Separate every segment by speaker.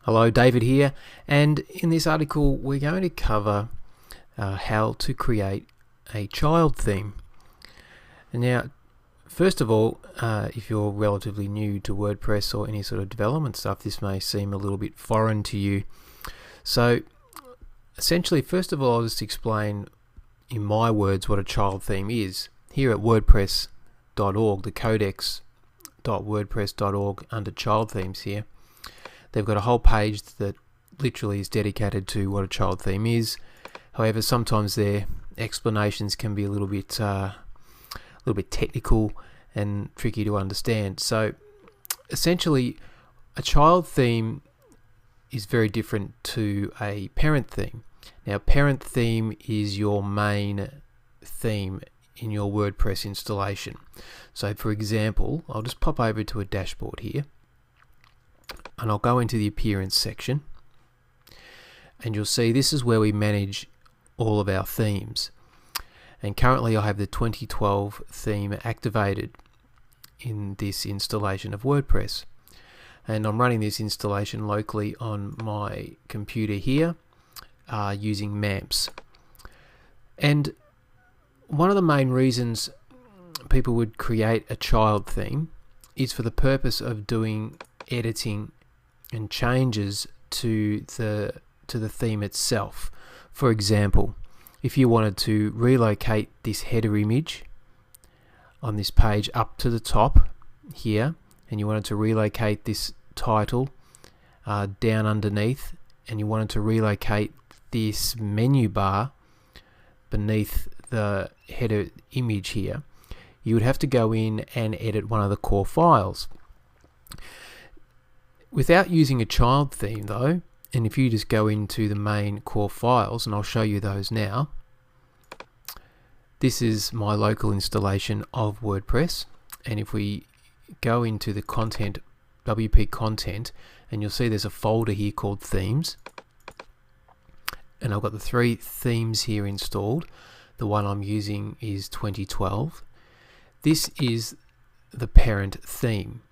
Speaker 1: Hello, David here, and in this article we're going to cover how to create a child theme. And now, first of all, if you're relatively new to WordPress or any sort of development stuff, this may seem a little bit foreign to you. So essentially, first of all, I'll just explain in my words what a child theme is. Here at WordPress.org, the codex.wordpress.org, under child themes here, they've got a whole page that literally is dedicated to what a child theme is. However, sometimes their explanations can be a little bit technical and tricky to understand. So essentially, a child theme is very different to a parent theme. Now, parent theme is your main theme in your WordPress installation. So for example, I'll just pop over to a dashboard here, and I'll go into the appearance section, and you'll see this is where we manage all of our themes. And currently I have the 2012 theme activated in this installation of WordPress, and I'm running this installation locally on my computer here using MAMPs. And one of the main reasons people would create a child theme is for the purpose of doing editing and changes to the theme itself. For example, if you wanted to relocate this header image on this page up to the top here, and you wanted to relocate this title down underneath, and you wanted to relocate this menu bar beneath the header image here, you would have to go in and edit one of the core files. Without using a child theme though, and if you just go into the main core files, and I'll show you those now, this is my local installation of WordPress, and if we go into the content, WP content, and you'll see there's a folder here called themes, and I've got the 3 themes here installed. The one I'm using is 2012. This is the parent theme.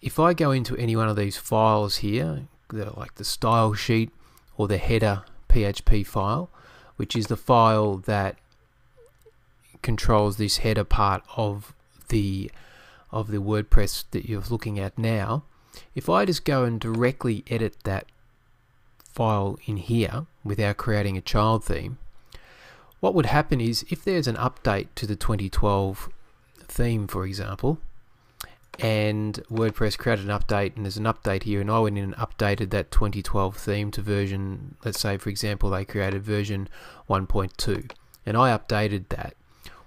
Speaker 1: If I go into any one of these files here, like the style sheet or the header PHP file, which is the file that controls this header part of the WordPress that you're looking at now, if I just go and directly edit that file in here without creating a child theme, what would happen is if there's an update to the 2012 theme, for example, and WordPress created an update, and there's an update here, and I went in and updated that 2012 theme to version, let's say for example they created version 1.2, and I updated that,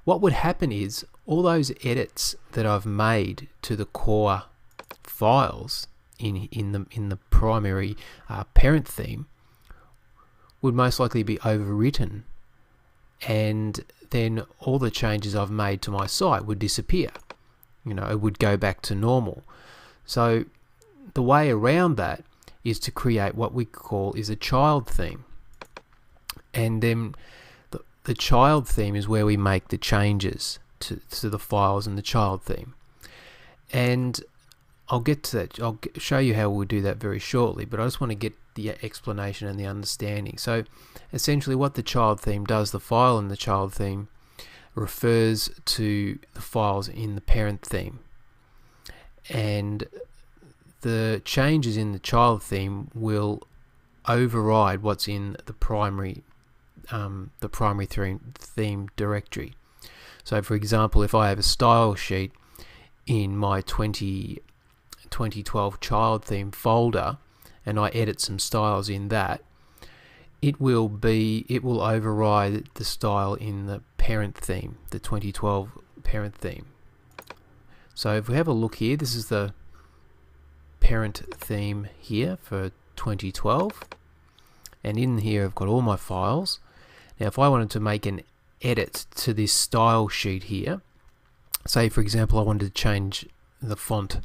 Speaker 1: what would happen is all those edits that I've made to the core files in the primary parent theme would most likely be overwritten, and then all the changes I've made to my site would disappear. It would go back to normal. So the way around that is to create what we call is a child theme, and then the child theme is where we make the changes to the files in the child theme. And I'll get to that. I'll show you how we'll do that very shortly, but I just want to get the explanation and the understanding. So essentially what the child theme does, the file in the child theme refers to the files in the parent theme, and the changes in the child theme will override what's in the primary theme directory. So for example, if I have a style sheet in my 2012 child theme folder and I edit some styles in that, it will override the style in the parent theme, the 2012 parent theme. So if we have a look here, this is the parent theme here for 2012, and in here I've got all my files. Now if I wanted to make an edit to this style sheet here, say for example I wanted to change the font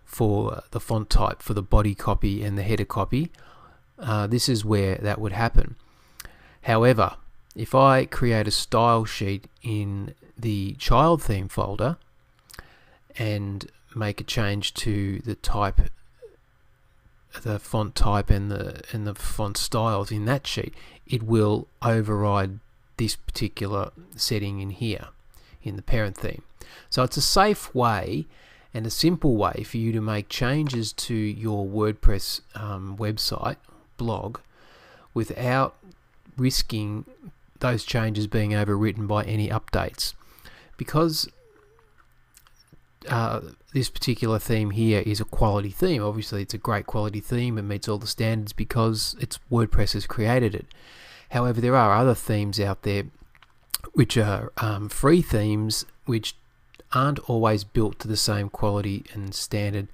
Speaker 1: for the font type for the body copy and the header copy, this is where that would happen. However, if I create a style sheet in the child theme folder and make a change to the type the font type and the font styles in that sheet, it will override this particular setting in here in the parent theme. So it's a safe way and a simple way for you to make changes to your WordPress website, blog, without risking those changes being overwritten by any updates. Because this particular theme here is a quality theme. Obviously it's a great quality theme and meets all the standards because it's WordPress has created it. However, there are other themes out there which are free themes which aren't always built to the same quality and standard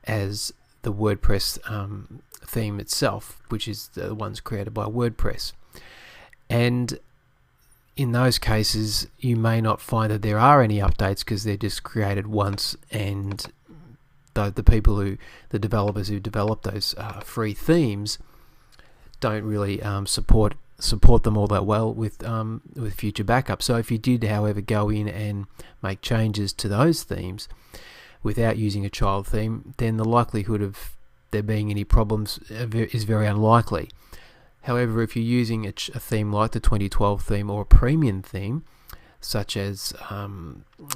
Speaker 1: as the WordPress theme itself, which is the ones created by WordPress. And in those cases you may not find that there are any updates because they're just created once, and the developers who develop those free themes don't really support them all that well with future backup. So if you did, however, go in and make changes to those themes without using a child theme, then the likelihood of there being any problems is very unlikely. However, if you're using a theme like the 2012 theme or a premium theme, such as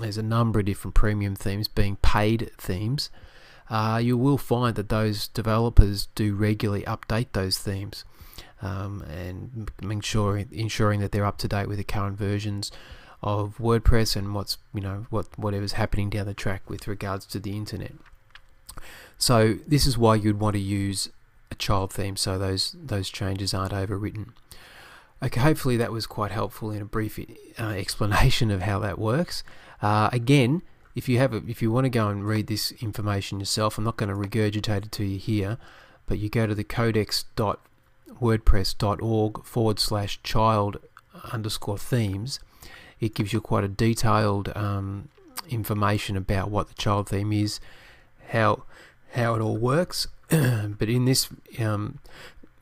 Speaker 1: there's a number of different premium themes being paid themes, you will find that those developers do regularly update those themes and ensuring that they're up to date with the current versions of WordPress and whatever's happening down the track with regards to the internet. So this is why you'd want to use a child theme, so those changes aren't overwritten. Okay, hopefully that was quite helpful in a brief explanation of how that works. Again, if you want to go and read this information yourself, I'm not going to regurgitate it to you here, but you go to the codex.wordpress.org/child_themes. It gives you quite a detailed information about what the child theme is, how it all works. But in this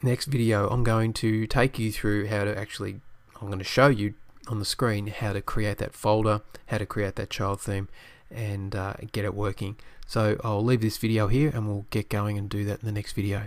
Speaker 1: next video, I'm going to take you through I'm going to show you on the screen how to create that folder, how to create that child theme, and get it working. So I'll leave this video here and we'll get going and do that in the next video.